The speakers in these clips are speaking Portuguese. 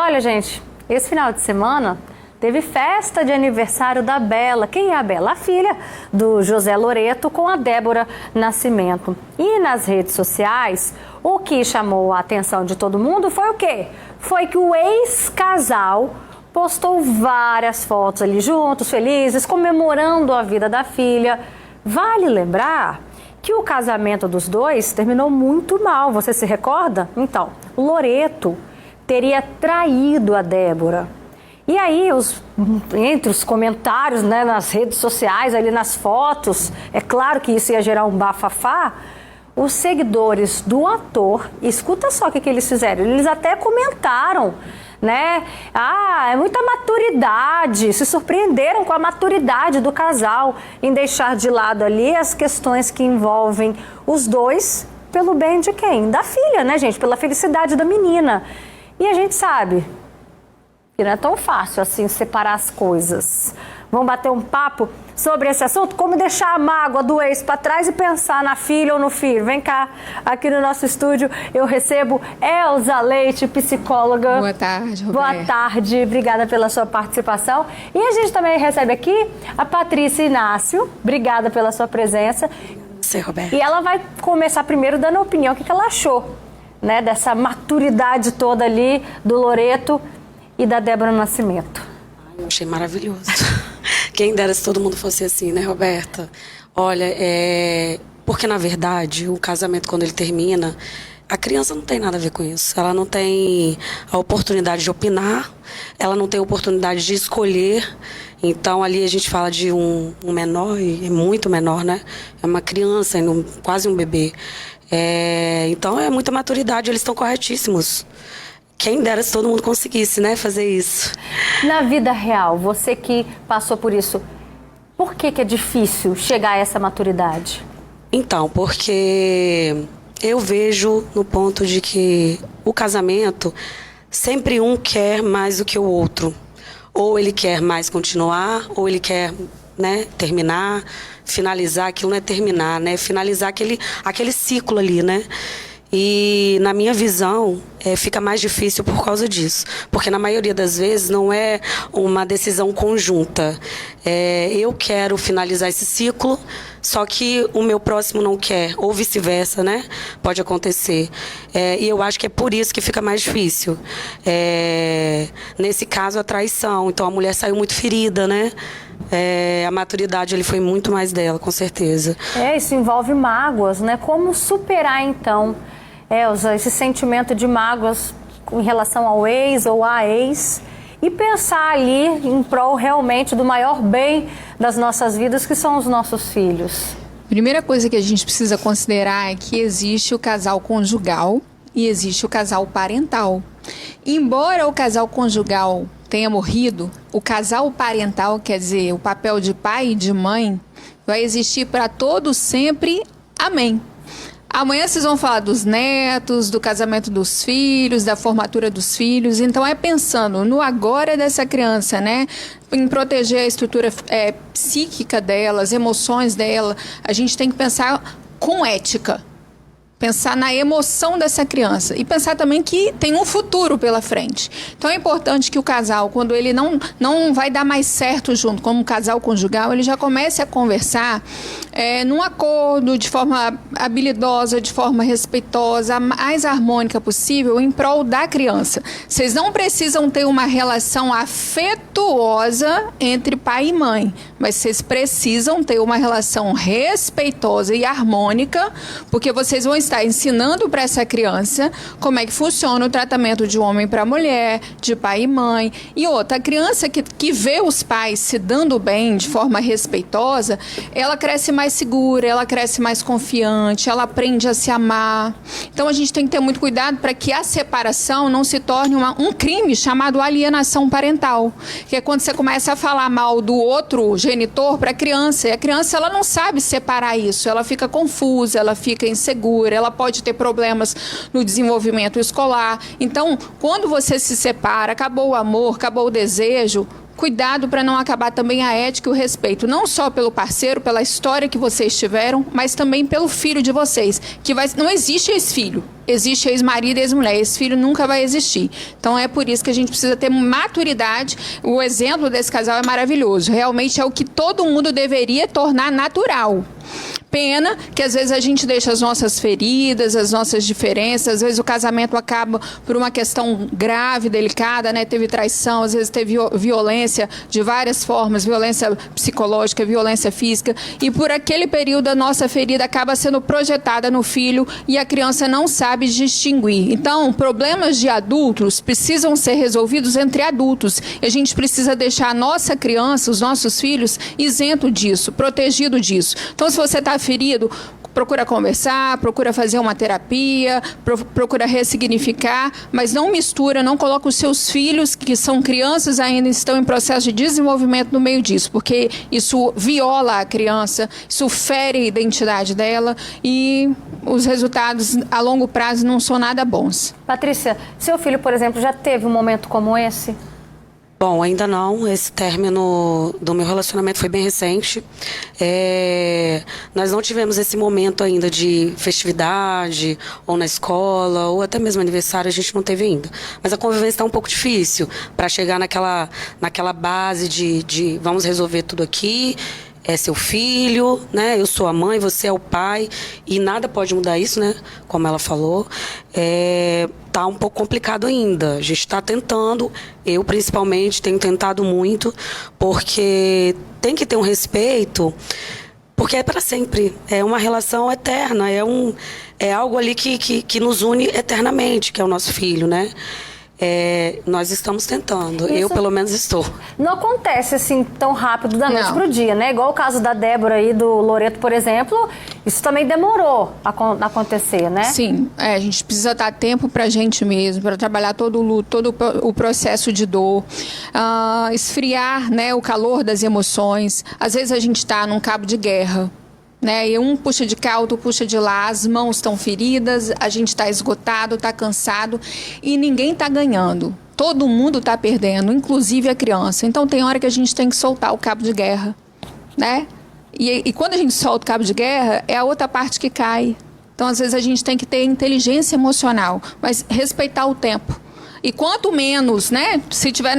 olha, gente, esse final de semana teve festa de aniversário da Bela. Quem é a Bela? A filha do José Loreto com a Débora Nascimento. E nas redes sociais, o que chamou a atenção de todo mundo foi o quê? Foi que o ex-casal postou várias fotos ali juntos, felizes, comemorando a vida da filha. Vale lembrar que o casamento dos dois terminou muito mal, você se recorda? Então, Loreto teria traído a Débora. E aí, entre os comentários, né, nas redes sociais, ali nas fotos, é claro que isso ia gerar um bafafá, os seguidores do ator, escuta só o que eles fizeram, eles até comentaram, né? Ah, é muita maturidade, se surpreenderam com a maturidade do casal em deixar de lado ali as questões que envolvem os dois pelo bem de quem? Da filha, né, gente? Pela felicidade da menina. E a gente sabe que não é tão fácil assim separar as coisas. Vamos bater um papo sobre esse assunto? Como deixar a mágoa do ex para trás e pensar na filha ou no filho? Vem cá, aqui no nosso estúdio eu recebo Elza Leite, psicóloga. Boa tarde, Roberto. Boa tarde, obrigada pela sua participação. E a gente também recebe aqui a Patrícia Inácio, obrigada pela sua presença. Sim, Roberto. E ela vai começar primeiro dando a opinião, o que ela achou, né, dessa maturidade toda ali do Loreto e da Débora Nascimento. Eu achei maravilhoso. Quem dera se todo mundo fosse assim, né, Roberta? Olha, porque na verdade o casamento, quando ele termina, a criança não tem nada a ver com isso. Ela não tem a oportunidade de opinar, ela não tem a oportunidade de escolher. Então ali a gente fala de um menor, e é muito menor, né? É uma criança, quase um bebê. Então é muita maturidade, eles estão corretíssimos. Quem dera se todo mundo conseguisse, né, fazer isso. Na vida real, você que passou por isso, por que é difícil chegar a essa maturidade? Então, porque eu vejo no ponto de que o casamento, sempre um quer mais do que o outro. Ou ele quer mais continuar, ou ele quer, né, terminar, finalizar. Aquilo não é terminar, né, finalizar aquele ciclo ali, né. E na minha visão fica mais difícil por causa disso, porque na maioria das vezes não é uma decisão conjunta. Eu quero finalizar esse ciclo, só que o meu próximo não quer, ou vice-versa, né? Pode acontecer. E eu acho que é por isso que fica mais difícil. Nesse caso, a traição. Então a mulher saiu muito ferida, né? A maturidade ele foi muito mais dela, com certeza. Isso envolve mágoas, né? Como superar então, Elza, esse sentimento de mágoas em relação ao ex ou à ex e pensar ali em prol realmente do maior bem das nossas vidas, que são os nossos filhos? Primeira coisa que a gente precisa considerar é que existe o casal conjugal e existe o casal parental. Embora o casal conjugal tenha morrido, o casal parental, quer dizer, o papel de pai e de mãe, vai existir para todos sempre. Amém. Amanhã vocês vão falar dos netos, do casamento dos filhos, da formatura dos filhos. Então é pensando no agora dessa criança, né? Em proteger a estrutura psíquica dela, as emoções dela. A gente tem que pensar com ética. Pensar na emoção dessa criança e pensar também que tem um futuro pela frente. Então é importante que o casal, quando ele não vai dar mais certo junto, como um casal conjugal, ele já comece a conversar num acordo, de forma habilidosa, de forma respeitosa, a mais harmônica possível, em prol da criança. Vocês não precisam ter uma relação afetuosa entre pai e mãe, mas vocês precisam ter uma relação respeitosa e harmônica, porque vocês vão estar ensinando para essa criança como é que funciona o tratamento de um homem para mulher, de pai e mãe. E outra, a criança que vê os pais se dando bem de forma respeitosa, ela cresce mais segura, ela cresce mais confiante, ela aprende a se amar. Então a gente tem que ter muito cuidado para que a separação não se torne um crime chamado alienação parental, que é quando você começa a falar mal do outro genitor para a criança, e a criança ela não sabe separar isso, ela fica confusa, ela fica insegura, ela pode ter problemas no desenvolvimento escolar. Então, quando você se separa, acabou o amor, acabou o desejo, cuidado para não acabar também a ética e o respeito, não só pelo parceiro, pela história que vocês tiveram, mas também pelo filho de vocês, que não existe ex-filho, existe ex-marido e ex-mulher, ex-filho nunca vai existir. Então é por isso que a gente precisa ter maturidade. O exemplo desse casal é maravilhoso, realmente é o que todo mundo deveria tornar natural. Pena que às vezes a gente deixa as nossas feridas, as nossas diferenças, às vezes o casamento acaba por uma questão grave, delicada, né? Teve traição, às vezes teve violência de várias formas, violência psicológica, violência física, e por aquele período a nossa ferida acaba sendo projetada no filho e a criança não sabe distinguir. Então, problemas de adultos precisam ser resolvidos entre adultos, e a gente precisa deixar a nossa criança, os nossos filhos, isento disso, protegido disso. Então, se você está ferido, procura conversar, procura fazer uma terapia, procura ressignificar, mas não mistura, não coloca os seus filhos, que são crianças ainda, estão em processo de desenvolvimento no meio disso, porque isso viola a criança, isso fere a identidade dela e os resultados a longo prazo não são nada bons. Patrícia, seu filho, por exemplo, já teve um momento como esse? Bom, ainda não. Esse término do meu relacionamento foi bem recente. Nós não tivemos esse momento ainda de festividade, ou na escola, ou até mesmo aniversário, a gente não teve ainda. Mas a convivência está um pouco difícil para chegar naquela base de vamos resolver tudo aqui. É seu filho, né? Eu sou a mãe, você é o pai, e nada pode mudar isso, né? Como ela falou. Tá um pouco complicado ainda. A gente está tentando, eu principalmente tenho tentado muito, porque tem que ter um respeito, porque é para sempre. É uma relação eterna, é algo ali que nos une eternamente, que é o nosso filho, né? Nós estamos tentando, isso eu pelo menos estou. Não acontece assim tão rápido da noite para o dia, né? Igual o caso da Débora e do Loreto, por exemplo, isso também demorou a acontecer, né? Sim, a gente precisa dar tempo para a gente mesmo, para trabalhar todo o luto, todo o processo de dor, esfriar, né, o calor das emoções. Às vezes a gente está num cabo de guerra, né? E um puxa de cá, outro puxa de lá, as mãos estão feridas, a gente está esgotado, está cansado e ninguém está ganhando. Todo mundo está perdendo, inclusive a criança. Então tem hora que a gente tem que soltar o cabo de guerra, né? E quando a gente solta o cabo de guerra, é a outra parte que cai. Então às vezes a gente tem que ter inteligência emocional, mas respeitar o tempo. E quanto menos, né? Se tiver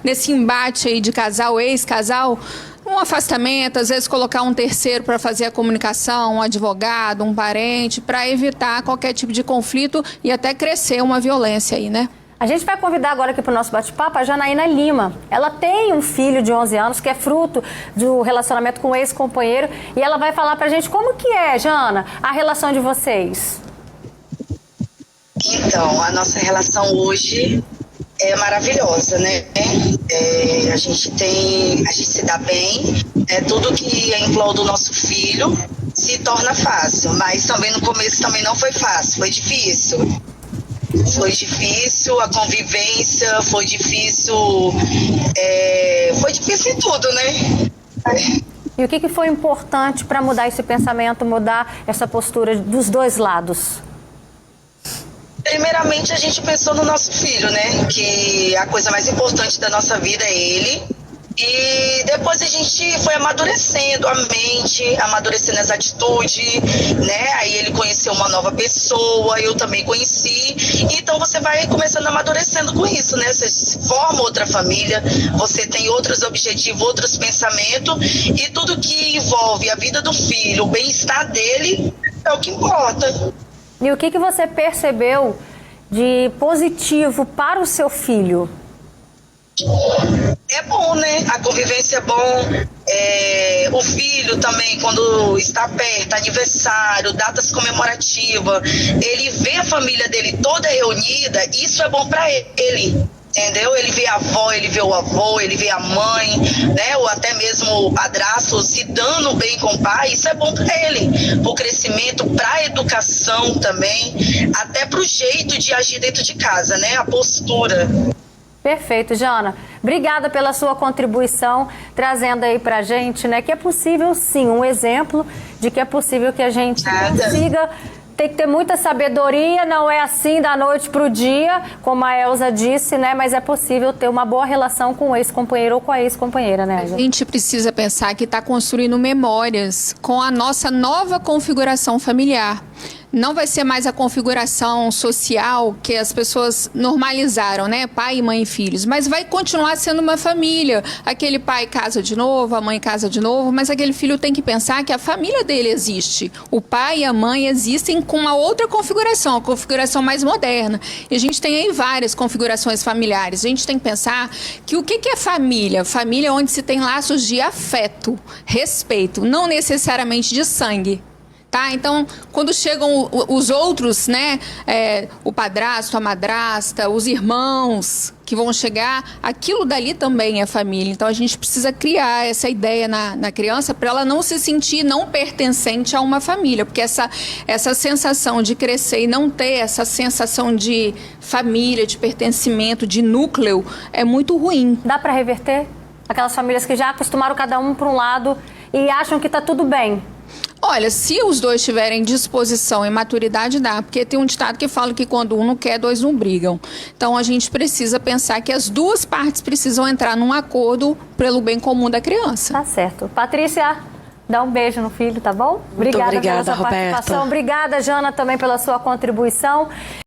nesse embate aí de casal, ex-casal, um afastamento, às vezes colocar um terceiro para fazer a comunicação, um advogado, um parente, para evitar qualquer tipo de conflito e até crescer uma violência aí, né? A gente vai convidar agora aqui para o nosso bate-papo a Janaína Lima. Ela tem um filho de 11 anos que é fruto do relacionamento com o ex-companheiro e ela vai falar para a gente como que é, Jana, a relação de vocês. Então, a nossa relação hoje é maravilhosa, né? A gente se dá bem, tudo que é em prol do nosso filho se torna fácil, mas também no começo também não foi fácil, foi difícil. Foi difícil a convivência, foi difícil em tudo, né? E o que foi importante para mudar esse pensamento, mudar essa postura dos dois lados? Primeiramente, a gente pensou no nosso filho, né? Que a coisa mais importante da nossa vida é ele. E depois a gente foi amadurecendo a mente, amadurecendo as atitudes, né? Aí ele conheceu uma nova pessoa, eu também conheci. Então você vai começando amadurecendo com isso, né? Você forma outra família, você tem outros objetivos, outros pensamentos. E tudo que envolve a vida do filho, o bem-estar dele, é o que importa. E o que você percebeu de positivo para o seu filho? É bom, né? A convivência é bom. O filho também, quando está perto, aniversário, datas comemorativas, ele vê a família dele toda reunida, isso é bom para ele. Entendeu? Ele vê a avó, ele vê o avô, ele vê a mãe, né? Ou até mesmo o padrasto se dando bem com o pai, isso é bom para ele, para o crescimento, para a educação também, até para o jeito de agir dentro de casa, né? A postura. Perfeito, Jana. Obrigada pela sua contribuição, trazendo aí pra gente, né, que é possível sim, um exemplo de que é possível que a gente consiga tem que ter muita sabedoria, não é assim da noite para o dia, como a Elza disse, né? Mas é possível ter uma boa relação com o ex-companheiro ou com a ex-companheira, né, Elza? A gente precisa pensar que está construindo memórias com a nossa nova configuração familiar. Não vai ser mais a configuração social que as pessoas normalizaram, né? Pai, mãe e filhos. Mas vai continuar sendo uma família. Aquele pai casa de novo, a mãe casa de novo, mas aquele filho tem que pensar que a família dele existe. O pai e a mãe existem com uma outra configuração, a configuração mais moderna. E a gente tem aí várias configurações familiares. A gente tem que pensar que o que é família? Família é onde se tem laços de afeto, respeito, não necessariamente de sangue. Tá? Então, quando chegam os outros, né, o padrasto, a madrasta, os irmãos que vão chegar, aquilo dali também é família. Então, a gente precisa criar essa ideia na criança para ela não se sentir não pertencente a uma família, porque essa sensação de crescer e não ter essa sensação de família, de pertencimento, de núcleo, é muito ruim. Dá para reverter? Aquelas famílias que já acostumaram cada um para um lado e acham que está tudo bem. Olha, se os dois tiverem disposição e maturidade, dá. Porque tem um ditado que fala que quando um não quer, dois não brigam. Então, a gente precisa pensar que as duas partes precisam entrar num acordo pelo bem comum da criança. Tá certo. Patrícia, dá um beijo no filho, tá bom? Muito obrigada, pela sua Roberta. participação. Obrigada, Jana, também pela sua contribuição.